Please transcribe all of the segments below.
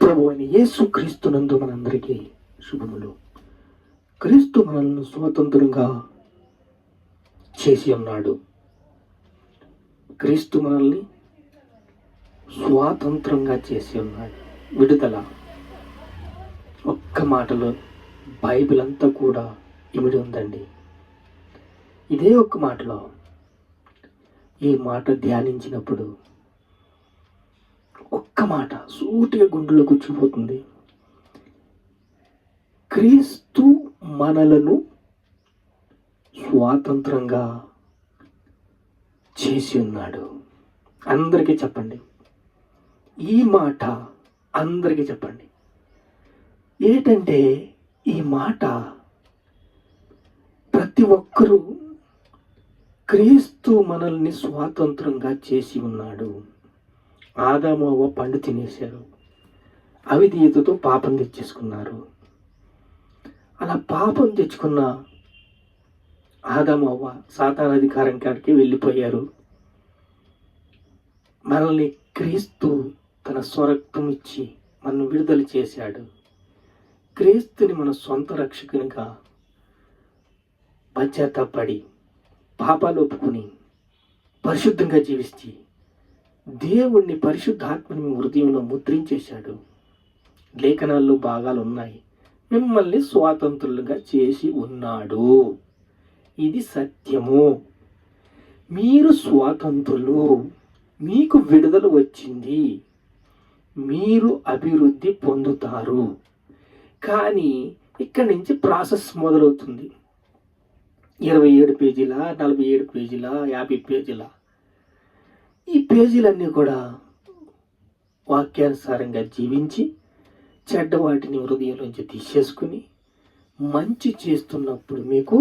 ప్రభు అని యేసు క్రీస్తునందు మనందరికీ శుభములు. క్రీస్తు మనల్ని స్వతంత్రంగా చేసి ఉన్నాడు. క్రీస్తు మనల్ని స్వాతంత్రంగా చేసి ఉన్నాడు. విడుదల ఒక్క మాటలో బైబిల్ అంతా కూడా ఇమిడి ఉందండి. ఇదే ఒక్క మాటలో ఈ మాట ధ్యానించినప్పుడు ఒక్క మాట సూటిగా గుండెలో కూర్చుపోతుంది. క్రీస్తు మనలను స్వాతంత్రంగా చేసి ఉన్నాడు. అందరికీ చెప్పండి, ఈ మాట అందరికీ చెప్పండి. ఏంటంటే ఈ మాట ప్రతి ఒక్కరూ క్రీస్తు మనల్ని స్వాతంత్రంగా చేసి ఉన్నాడు. ఆదాము అవ్వ పండు తినేశారు, అవిధేయతతో పాపం తెచ్చేసుకున్నారు. అలా పాపం తెచ్చుకున్న ఆదాము అవ్వ సాతాను అధికారం కాడికి వెళ్ళిపోయారు. మనల్ని క్రీస్తు తన స్వరక్తం ఇచ్చి మనల్ని విడుదల చేశాడు. క్రీస్తుని మన సొంత రక్షకునిగా పశ్చాత్తాపడి పాపాలు ఒప్పుకుని పరిశుద్ధంగా జీవించి దేవుణ్ణి పరిశుద్ధాత్మని హృదయంలో ముద్రించేశాడు. లేఖనాల్లో భాగాలు ఉన్నాయి. మిమ్మల్ని స్వాతంత్రులుగా చేసి ఉన్నాడు. ఇది సత్యము. మీరు స్వాతంత్రులు, మీకు విడుదల వచ్చింది, మీరు అభివృద్ధి పొందుతారు. కానీ ఇక్కడి నుంచి ప్రాసెస్ మొదలవుతుంది. 27 పేజీల, 47 పేజీల, 50 పేజీల ఈ పేజీలన్నీ కూడా వాక్యానుసారంగా జీవించి చెడ్డ వాటిని హృదయంలోంచి తీసేసుకుని మంచి చేస్తున్నప్పుడు మీకు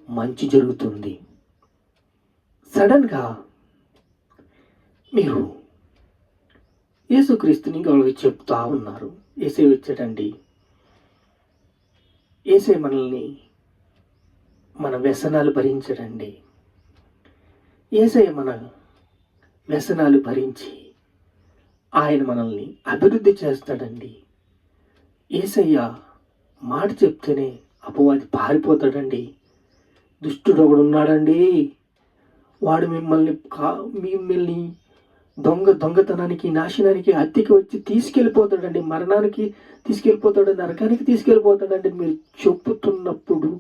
మంచి జరుగుతుంది. సడన్గా మీరు యేసుక్రీస్తుని వాళ్ళకి చెప్తా ఉన్నారు. యేసే వచ్చాడండి, యేసే మనల్ని మన వ్యసనాలు భరించడండి, యేసయ్య మన వ్యసనాలు భరించి ఆయన మనల్ని అభివృద్ధి చేస్తాడండి. యేసయ్య మాట చెప్తేనే అపవాది పారిపోతాడండి. దుష్టుడు ఒకడున్నాడండి, వాడు మిమ్మల్ని దొంగతనానికి, నాశనానికి, హత్యకి వచ్చి తీసుకెళ్ళిపోతాడండి, మరణానికి తీసుకెళ్ళిపోతాడు, నరకానికి తీసుకెళ్ళిపోతాడండి. మీరు చెప్పుతున్నప్పుడు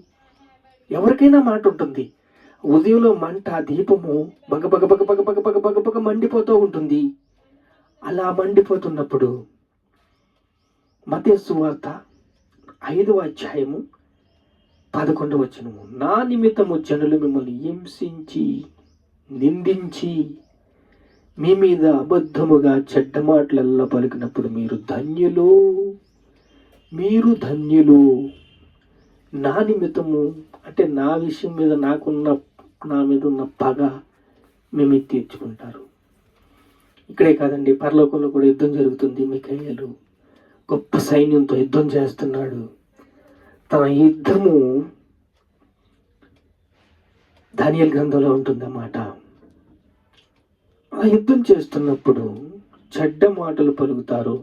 ఎవరికైనా మాట ఉంటుంది. ఉదయంలో మంట, దీపము బగ బగ బగ బగ బగ బగ బగ బగ మండిపోతూ ఉంటుంది. అలా మండిపోతున్నప్పుడు మత్తయి సువార్త 5వ అధ్యాయము 11వ వచనము, నా నిమిత్తము జనులు మిమ్మల్ని హింసించి నిందించి మీ మీద అబద్ధముగా చెడ్డ మాటలల్లా పలికినప్పుడు మీరు ధన్యులు, మీరు ధన్యులు. నా నిమిత్తము అంటే నా విషయం మీద నా మీద ఉన్న పగ మేము తీర్చుకుంటారు. ఇక్కడే కాదండి, పరలోకంలో కూడా యుద్ధం జరుగుతుంది. మిఖాయేలు గొప్ప సైన్యంతో యుద్ధం చేస్తున్నాడు. తన యుద్ధము దానియేలు గ్రంథంలో ఉంటుందన్నమాట. ఆ యుద్ధం చేస్తున్నప్పుడు చెడ్డ మాటలు పలుకుతారు.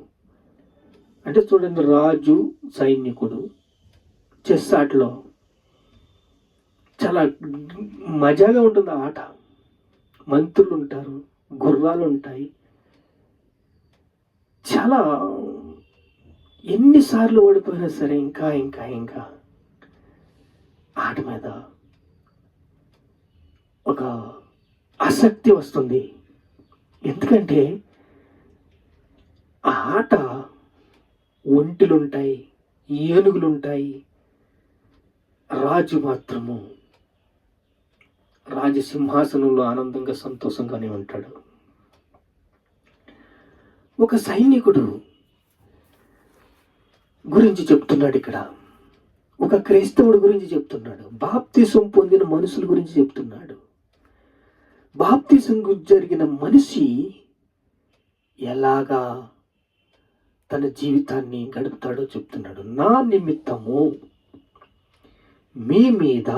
అంటే చూడండి, రాజు సైనికుడు చెస్ ఆటలో చాలా మజాగా ఉంటుంది ఆ ఆట. మంత్రులు ఉంటారు, గుర్రాలు ఉంటాయి. చాలా ఎన్నిసార్లు ఓడిపోయినా సరే ఇంకా ఇంకా ఇంకా ఆట మీద ఒక ఆసక్తి వస్తుంది. ఎందుకంటే ఆ ఆట ఒంటిలుంటాయి, ఏనుగులుంటాయి. రాజు మాత్రము రాజసింహాసనంలో ఆనందంగా సంతోషంగానే ఉంటాడు. ఒక సైనికుడు గురించి చెప్తున్నాడు ఇక్కడ. ఒక క్రైస్తవుడు గురించి చెప్తున్నాడు. బాప్తిసం పొందిన మనుషుల గురించి చెప్తున్నాడు. బాప్తిసం జరిగిన మనిషి ఎలాగా తన జీవితాన్ని గడుపుతాడో చెప్తున్నాడు. నా నిమిత్తము మీ మీద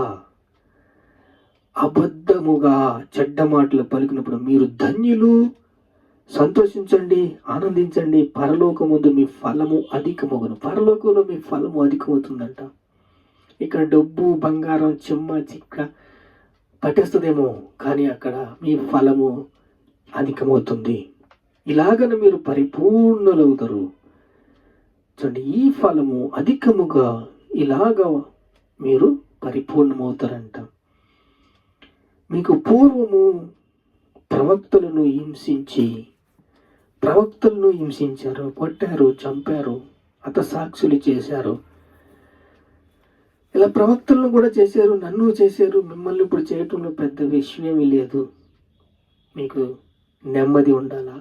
అబద్ధముగా చెడ్డ మాటలు పలికినప్పుడు మీరు ధన్యులు, సంతోషించండి, ఆనందించండి, పరలోకమందు మీ ఫలము అధికమగును. పరలోకంలో మీ ఫలము అధికమవుతుందంట. ఇక్కడ డబ్బు, బంగారం, చెమ్మ, చిక్క పట్టేస్తుందేమో, కానీ అక్కడ మీ ఫలము అధికమవుతుంది. ఇలాగన మీరు పరిపూర్ణులవుతారు. చూడండి, ఈ ఫలము అధికముగా ఇలాగా మీరు పరిపూర్ణమవుతారంట. మీకు పూర్వము ప్రవక్తలను హింసించారు, కొట్టారు, చంపారు, హతసాక్షులు చేశారు. ఇలా ప్రవక్తలను కూడా చేశారు, నన్ను చేశారు. మిమ్మల్ని ఇప్పుడు చేయటంలో పెద్ద విషయమేమీ లేదు. మీకు నెమ్మది ఉండాలా,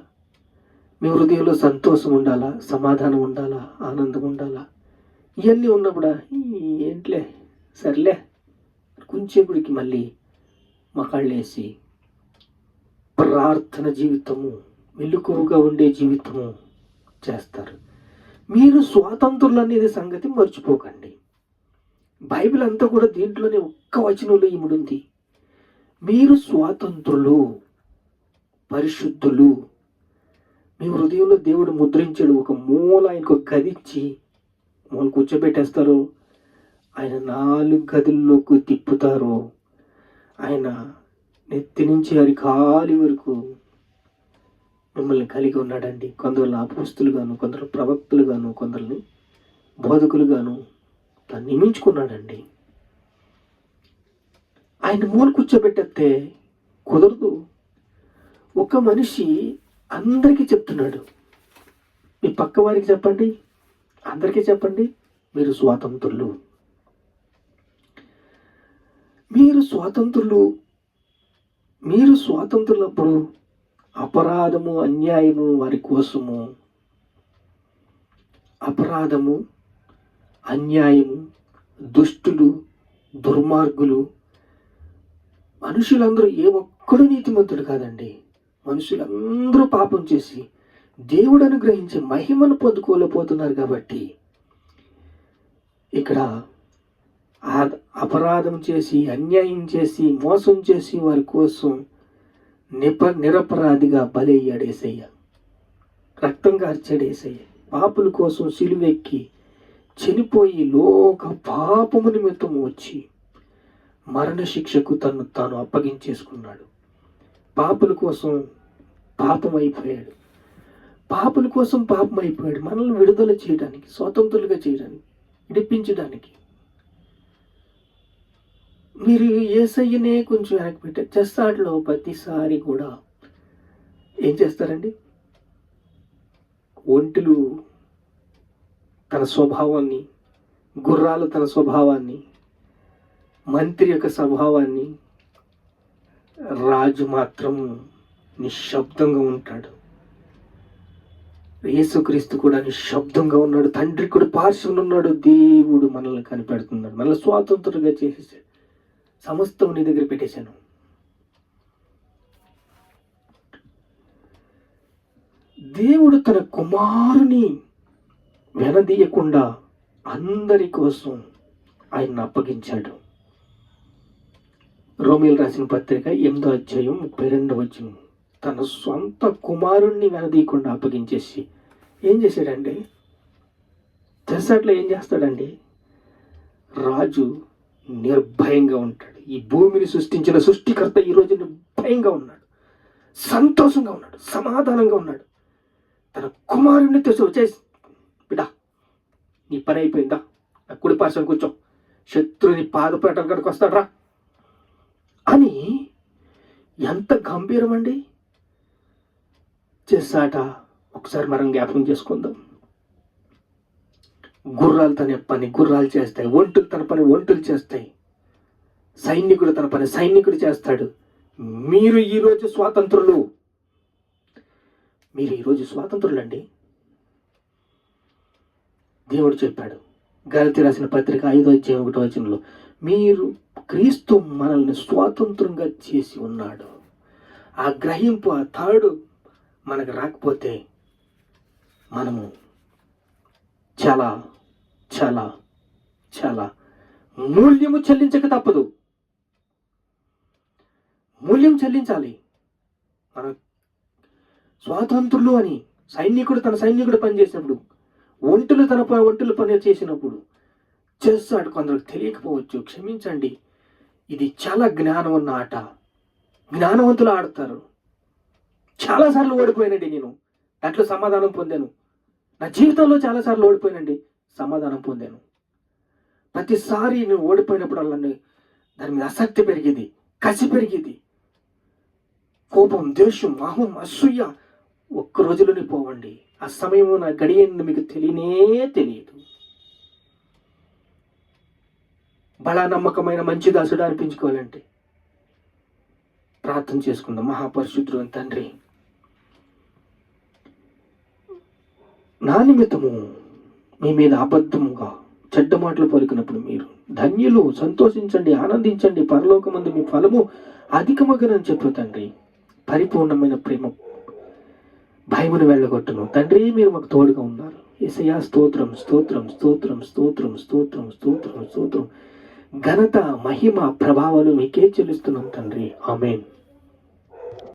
మీ హృదయంలో సంతోషం ఉండాలా, సమాధానం ఉండాలా, ఆనందం ఉండాలా. ఇవన్నీ ఉన్నప్పుడు ఏంట్లే సర్లే కొంచెంపుడికి మళ్ళీ మకాళ్ళేసి ప్రార్థన జీవితము, మెలకువగా ఉండే జీవితము చేస్తారు. మీరు స్వాతంత్రులు అనేది సంగతి మర్చిపోకండి. బైబిల్ అంతా కూడా దీంట్లోనే ఒక్క వచనంలో ఇముడుంది. మీరు స్వాతంత్రులు, పరిశుద్ధులు. మీ హృదయంలో దేవుడు ముద్రించాడు. ఒక మూల ఆయనకు గదిచ్చి మూల కూర్చోబెట్టేస్తారు. ఆయన 4 గదుల్లోకి తిప్పుతారు. ఆయన నెత్తి నుంచి అరికాలి వరకు మిమ్మల్ని కలిగి ఉన్నాడండి. కొందరు అపోస్తులుగాను, కొందరు ప్రవక్తలుగాను, కొందరిని బోధకులుగాను తను నియమించుకున్నాడండి. ఆయన మూల కూర్చోబెట్టేస్తే కుదరదు. ఒక మనిషి అందరికీ చెప్తున్నాడు. మీ పక్క వారికి చెప్పండి, అందరికీ చెప్పండి, మీరు స్వాతంత్రులు, మీరు స్వాతంత్రులప్పుడు అపరాధము, అన్యాయము వారి కోసము, అపరాధము, అన్యాయము, దుష్టులు, దుర్మార్గులు, మనుషులందరూ ఏ ఒక్కడు నీతిమంతుడు కాదండి. మనుషులందరూ పాపం చేసి దేవుడు అనుగ్రహించే మహిమను పొందుకోలేకపోతున్నారు. కాబట్టి ఇక్కడ అపరాధం చేసి, అన్యాయం చేసి, మోసం చేసి వారి కోసం నిరపరాధిగా బలయ్యాడు యేసయ్య. రక్తం కార్చాడు యేసయ్య. పాపుల కోసం సిలువెక్కి చనిపోయి లోక పాపము నిమిత్తము వచ్చి మరణ శిక్షకు తాను అప్పగించేసుకున్నాడు. పాపుల కోసం పాపం అయిపోయాడు. మనల్ని విడుదల చేయడానికి, స్వతంత్రులుగా చేయడానికి, విడిపించడానికి. మీరు యేసయ్యనే కొంచెం వెనక్కి పెట్టారు. చెస్సాట్లో ప్రతిసారి కూడా ఏం చేస్తారండి? ఒంటెలు తన స్వభావాన్ని, గుర్రాలు తన స్వభావాన్ని, మంత్రి యొక్క స్వభావాన్ని, రాజు మాత్రం నిశ్శబ్దంగా ఉంటాడు. యేసుక్రీస్తు కూడా నిశ్శబ్దంగా ఉన్నాడు. తండ్రి కూడా పార్శ్వన ఉన్నాడు. దేవుడు మనల్ని కనిపెడుతున్నాడు. మనల్ని స్వాతంత్రులుగా చేసేసాడు. సమస్తం నీ దగ్గర పెట్టేశాను. దేవుడు తన కుమారుని వెనదీయకుండా అందరి కోసం ఆయన అప్పగించాడు. రోమీయులు రాసిన పత్రిక 8వ అధ్యాయం 32వ వచనం. తన సొంత కుమారుణ్ణి వెనదీయకుండా అప్పగించేసి ఏం చేశాడండి? చెస్సాట్లో ఏం చేస్తాడండి? రాజు నిర్భయంగా ఉంటాడు. ఈ భూమిని సృష్టించిన సృష్టికర్త ఈరోజు నిర్భయంగా ఉన్నాడు, సంతోషంగా ఉన్నాడు, సమాధానంగా ఉన్నాడు. తన కుమారుణ్ణి వచ్చేసి, బిడ్డా నీ పని అయిపోయిందా, నా కుడి పార్శ్వం కూర్చో, శత్రుని పాదపేటల కాడికి వస్తాడ్రా అని. ఎంత గంభీరం అండి చెస్సాట. ఒకసారి మనం జ్ఞాపకం చేసుకుందాం. గుర్రాలు తన పని గుర్రాలు చేస్తాయి, ఒంటులు తన పని ఒంటులు చేస్తాయి, సైనికుడు తన పని సైనికుడు చేస్తాడు. మీరు ఈరోజు స్వాతంత్రులు. అండి. దేవుడు చెప్పాడు గలతీ రాసిన పత్రిక 5వ అధ్యాయం 1వ వచనంలో, మీరు క్రీస్తు మనల్ని స్వాతంత్రంగా చేసి ఉన్నాడు. ఆ గ్రహింపు, ఆ తాడు మనకు రాకపోతే మనము చాలా చాలా చాలా మూల్యము చెల్లించక తప్పదు. మూల్యం చెల్లించాలి. మనం స్వాతంత్రులు అని సైనికుడు తన సైనికుడు పనిచేసినప్పుడు, ఒంటెలు పని చేసినప్పుడు చేస్తాడు. కొందరికి తెలియకపోవచ్చు, క్షమించండి. ఇది చాలా జ్ఞానం ఉన్న ఆట. జ్ఞానవంతులు ఆడతారు. చాలాసార్లు ఓడిపోయానండి నేను, దాంట్లో సమాధానం పొందాను. నా జీవితంలో చాలాసార్లు ఓడిపోయానండి, సమాధానం పొందాను. ప్రతిసారి నేను ఓడిపోయినప్పుడు దాని మీద ఆసక్తి పెరిగేది, కసి పెరిగేది, కోపం, ద్వేషం, మహం, అసూయ ఒక్క రోజులోనే పోవండి. ఆ సమయం నా గడియని మీకు తెలియదు. బలా నమ్మకమైన మంచి దాసుడు అనిపించుకోవాలంటే ప్రార్థన చేసుకుందాం. మహాపరిశుద్ధుడు తండ్రి, నా నిమిత్తము మీ మీద అబద్ధముగా చెడ్డ మాటలు పలికినప్పుడు మీరు ధన్యులు, సంతోషించండి, ఆనందించండి, పరలోకమందు మీ ఫలము అధికమగనని చెప్పు తండ్రి. పరిపూర్ణమైన ప్రేమ భయమును వెళ్ళగొట్టును తండ్రి. మీరు మాకు తోడుగా ఉన్నారు. యేసయ్యా స్తోత్రం, స్తోత్రం, స్తోత్రం, స్తోత్రం, స్తోత్రం, స్తోత్రం, స్తోత్రం. ఘనత, మహిమ, ప్రభావాలు మీకే చెల్లిస్తున్నాం తండ్రి. ఆమేన్.